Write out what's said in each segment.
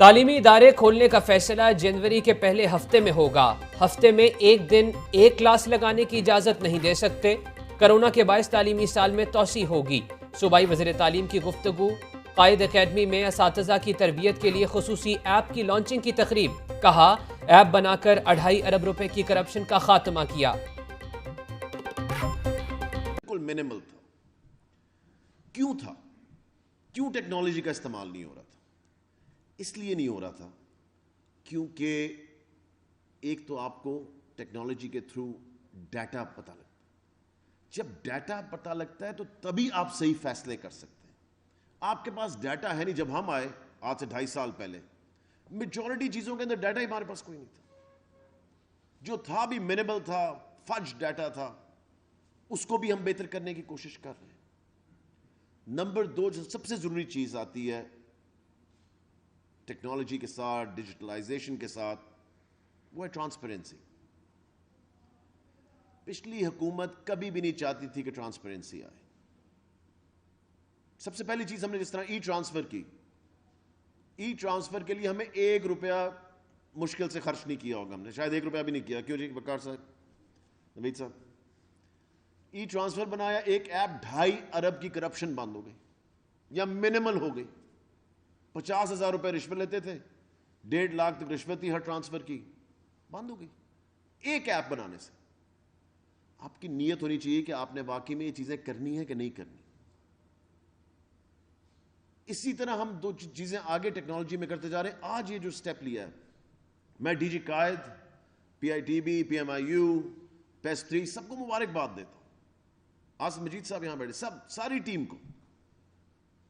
تعلیمی ادارے کھولنے کا فیصلہ جنوری کے پہلے ہفتے میں ہوگا۔ ہفتے میں ایک دن ایک کلاس لگانے کی اجازت نہیں دے سکتے۔ کرونا کے باعث تعلیمی سال میں توسیع ہوگی۔ صوبائی وزیر تعلیم کی گفتگو۔ قائد اکیڈمی میں اساتذہ کی تربیت کے لیے خصوصی ایپ کی لانچنگ کی تقریب۔ کہا ایپ بنا کر 2.5 ارب روپے کی کرپشن کا خاتمہ کیا۔ بالکل منیمل تھا۔ کیوں تھا؟ کیوں ٹیکنالوجی کا استعمال نہیں ہو رہا تھا؟ اس لیے نہیں ہو رہا تھا کیونکہ ایک تو آپ کو ٹیکنالوجی کے تھرو ڈیٹا پتہ لگتا ہے۔ جب ڈیٹا پتہ لگتا ہے تو تبھی آپ صحیح فیصلے کر سکتے ہیں۔ آپ کے پاس ڈیٹا ہے نہیں۔ جب ہم آئے آج سے 2.5 سال پہلے، میجورٹی چیزوں کے اندر ڈیٹا ہی ہمارے پاس کوئی نہیں تھا۔ جو تھا بھی منیمل تھا، فج ڈیٹا تھا، اس کو بھی ہم بہتر کرنے کی کوشش کر رہے ہیں۔ نمبر 2 جو سب سے ضروری چیز آتی ہے ٹیکنالوجی کے ساتھ، ڈیجیٹلائزیشن کے ساتھ، وہ ہے ٹرانسپیرنسی۔ پچھلی حکومت کبھی بھی نہیں چاہتی تھی کہ ٹرانسپیرنسی آئے۔ سب سے پہلی چیز ہم نے جس طرح ای ٹرانسفر کی، ای ٹرانسفر کے لیے ہمیں 1 روپیہ مشکل سے خرچ نہیں کیا ہوگا۔ ہم نے شاید 1 روپیہ بھی نہیں کیا۔ کیوں جی بکار صاحب، نوید صاحب؟ ای ٹرانسفر بنایا، ایک ایپ 2.5 ارب کی کرپشن بند ہو گئی یا منیمل ہو گئی۔ 50,000 روپے رشوت لیتے تھے، 1.5 لاکھ تک رشوت تھی ہر ٹرانسفر کی، بند ہو گئی ایک ایپ بنانے سے۔ آپ کی نیت ہونی چاہیے کہ آپ نے واقعی میں یہ چیزیں کرنی ہے کہ نہیں کرنی۔ اسی طرح ہم 2 چیزیں آگے ٹیکنالوجی میں کرتے جا رہے ہیں۔ آج یہ جو سٹیپ لیا ہے، میں ڈی جی قائد، P I T B, P M I U, پیس 3 سب کو مبارکباد دیتا ہوں۔ آصف مجید صاحب یہاں بیٹھے، ساری ٹیم کو،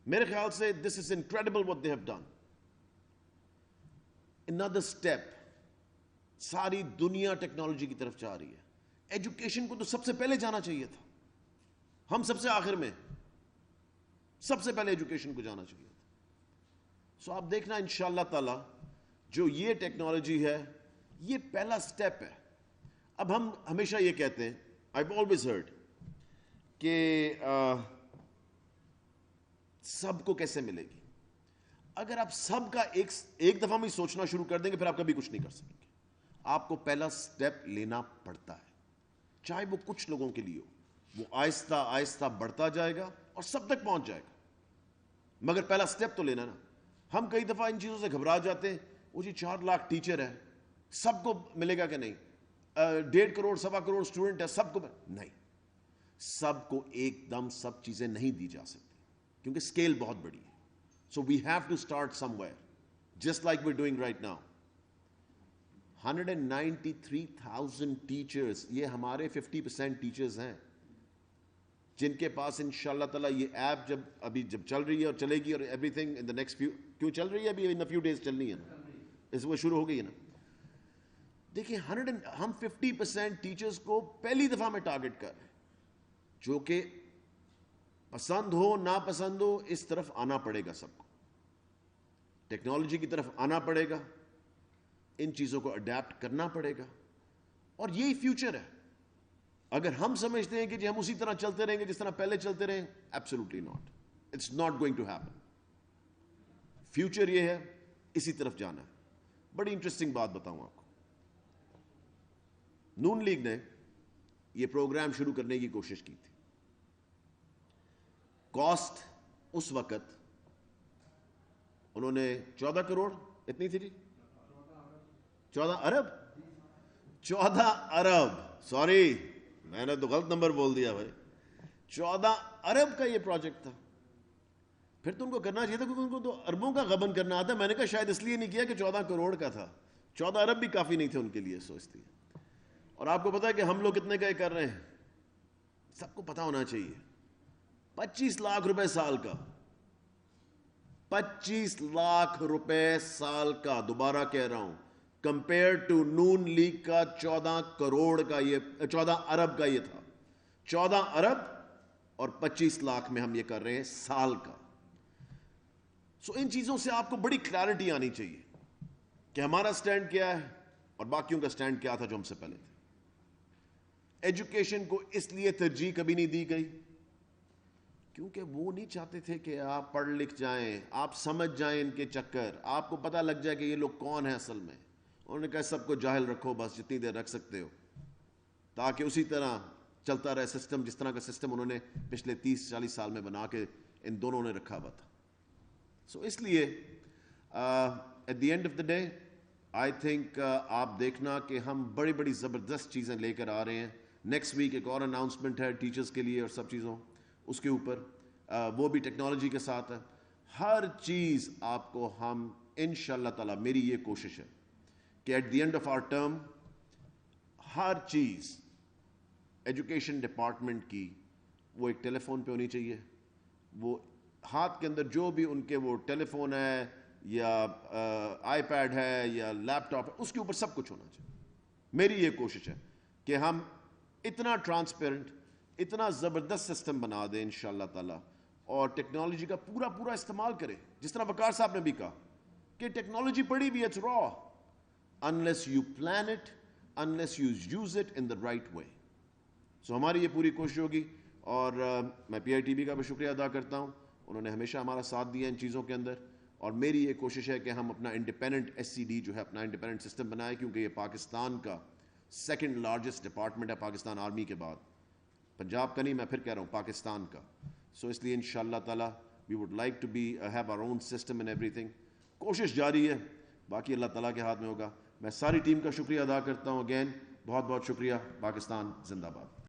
میرے خیال سے this is incredible what they have done. Another step، ساری دنیا ٹیکنالوجی کی طرف جا رہی ہے۔ ایجوکیشن کو تو سب سے پہلے جانا چاہیے تھا، ہم سب سے آخر میں، سب سے پہلے ایجوکیشن کو جانا چاہیے تھا۔ سو آپ دیکھنا انشاءاللہ تعالی جو یہ ٹیکنالوجی ہے، یہ پہلا سٹیپ ہے۔ اب ہم ہمیشہ یہ کہتے ہیں، I've always heard کہ سب کو کیسے ملے گی؟ اگر آپ سب کا ایک دفعہ میں سوچنا شروع کر دیں گے، پھر آپ کبھی کچھ نہیں کر سکیں گے۔ آپ کو پہلا سٹیپ لینا پڑتا ہے، چاہے وہ کچھ لوگوں کے لیے ہو، وہ آہستہ آہستہ بڑھتا جائے گا اور سب تک پہنچ جائے گا، مگر پہلا سٹیپ تو لینا نا۔ ہم کئی دفعہ ان چیزوں سے گھبرا جاتے ہیں، وہ جی 4 لاکھ ٹیچر ہے، سب کو ملے گا کہ نہیں؟ 1.5 کروڑ 1.25 کروڑ اسٹوڈنٹ ہے، سب کو نہیں، سب کو ایک دم سب چیزیں نہیں دی جا سکتی کیونکہ اسکیل بہت بڑی ہے۔ So we have to start somewhere, just like we doing right now. 193,000 teachers, یہ ہمارے 50% ٹیچرز ہیں جن کے پاس انشاءاللہ تعالیٰ یہ ایپ جب چل رہی ہے اور چلے گی، اور every thing in the next کیوں چل رہی ہے؟ ابھی ان فیو ڈیز چلنی ہے نا، اس وہ شروع ہو گئی ہے نا۔ دیکھیں ہم 50% ٹیچرز کو پہلی دفعہ میں ٹارگٹ کر رہے ہیں، جو کہ پسند ہو ناپسند ہو اس طرف آنا پڑے گا، سب کو ٹیکنالوجی کی طرف آنا پڑے گا، ان چیزوں کو اڈیپٹ کرنا پڑے گا، اور یہی فیوچر ہے۔ اگر ہم سمجھتے ہیں کہ جی ہم اسی طرح چلتے رہیں گے جس طرح پہلے چلتے رہیں، absolutely not, it's not going to happen. Future یہ ہے، اسی طرف جانا ہے۔ بڑی انٹرسٹنگ بات بتاؤں آپ کو، نون لیگ نے یہ پروگرام شروع کرنے کی کوشش کی تھی۔ کاسٹ اس وقت انہوں نے 14 کروڑ اتنی تھی جی، 14 ارب 14 ارب، سوری میں نے تو غلط نمبر بول دیا بھائی، 14 ارب کا یہ پروجیکٹ تھا۔ پھر تو ان کو کرنا چاہیے تھا کیونکہ ان کو تو اربوں کا غبن کرنا آتا ہے۔ میں نے کہا شاید اس لیے نہیں کیا کہ 14 کروڑ کا تھا، 14 ارب بھی کافی نہیں تھے ان کے لیے سوچتی ہے۔ اور آپ کو پتا ہے کہ ہم لوگ کتنے کا یہ کر رہے ہیں، سب کو پتا ہونا چاہیے، 25 لاکھ روپے سال کا، 25 لاکھ روپے سال کا، دوبارہ کہہ رہا ہوں، کمپیئر ٹو نون لیگ کا 14 کروڑ کا، یہ 14 ارب کا یہ تھا۔ 14 ارب اور 25 لاکھ میں ہم یہ کر رہے ہیں سال کا۔ سو ان چیزوں سے آپ کو بڑی کلیئرٹی آنی چاہیے کہ ہمارا سٹینڈ کیا ہے اور باقیوں کا سٹینڈ کیا تھا جو ہم سے پہلے تھے۔ ایجوکیشن کو اس لیے ترجیح کبھی نہیں دی گئی کیونکہ وہ نہیں چاہتے تھے کہ آپ پڑھ لکھ جائیں, آپ سمجھ جائیں ان کے چکر, آپ کو پتہ لگ جائے کہ یہ لوگ کون ہیں اصل میں. انہوں نے کہا سب کو جاہل رکھو بس جتنی دیر رکھ سکتے ہو, تاکہ اسی طرح چلتا رہے سسٹم, جس طرح کا سسٹم انہوں نے پچھلے 30-40 سال میں بنا کے ان دونوں نے رکھا ہوا تھا. سو اس لیے at the end of the day I think آپ دیکھنا کہ ہم بڑی بڑی زبردست چیزیں لے کر آ رہے ہیں. نیکسٹ ویک ایک اور اناؤنسمنٹ ہے ٹیچرز کے لیے اور سب چیزوں اس کے اوپر, وہ بھی ٹیکنالوجی کے ساتھ ہے. ہر چیز آپ کو ہم انشاءاللہ تعالی, میری یہ کوشش ہے کہ at the end of our term ہر چیز ایجوکیشن ڈپارٹمنٹ کی وہ ایک ٹیلی فون پہ ہونی چاہیے. وہ ہاتھ کے اندر جو بھی ان کے وہ ٹیلی فون ہے یا آئی پیڈ ہے یا لیپ ٹاپ ہے, اس کے اوپر سب کچھ ہونا چاہیے. میری یہ کوشش ہے کہ ہم اتنا ٹرانسپیرنٹ, اتنا زبردست سسٹم بنا دیں انشاءاللہ تعالی, اور ٹیکنالوجی کا پورا استعمال کریں. جس طرح وقار صاحب نے بھی کہا کہ ٹیکنالوجی پڑی بھی, اٹس را, unless you plan it, unless you use it in the right way. سو ہماری یہ پوری کوشش ہوگی. اور میں پی آئی ٹی بی کا بھی شکریہ ادا کرتا ہوں, انہوں نے ہمیشہ ہمارا ساتھ دیا ان چیزوں کے اندر. اور میری یہ کوشش ہے کہ ہم اپنا انڈیپینڈنٹ ایس سی ڈی جو ہے اپنا انڈیپینڈنٹ سسٹم بنائیں, کیونکہ یہ پاکستان کا سیکنڈ لارجسٹ ڈپارٹمنٹ ہے پاکستان آرمی کے بعد. پنجاب کا نہیں, میں پھر کہہ رہا ہوں پاکستان کا. سو اس لیے انشاءاللہ تعالی we would like to be have our own system and everything. کوشش جاری ہے, باقی اللہ تعالیٰ کے ہاتھ میں ہوگا. میں ساری ٹیم کا شکریہ ادا کرتا ہوں. اگین بہت بہت شکریہ. پاکستان زندہ باد.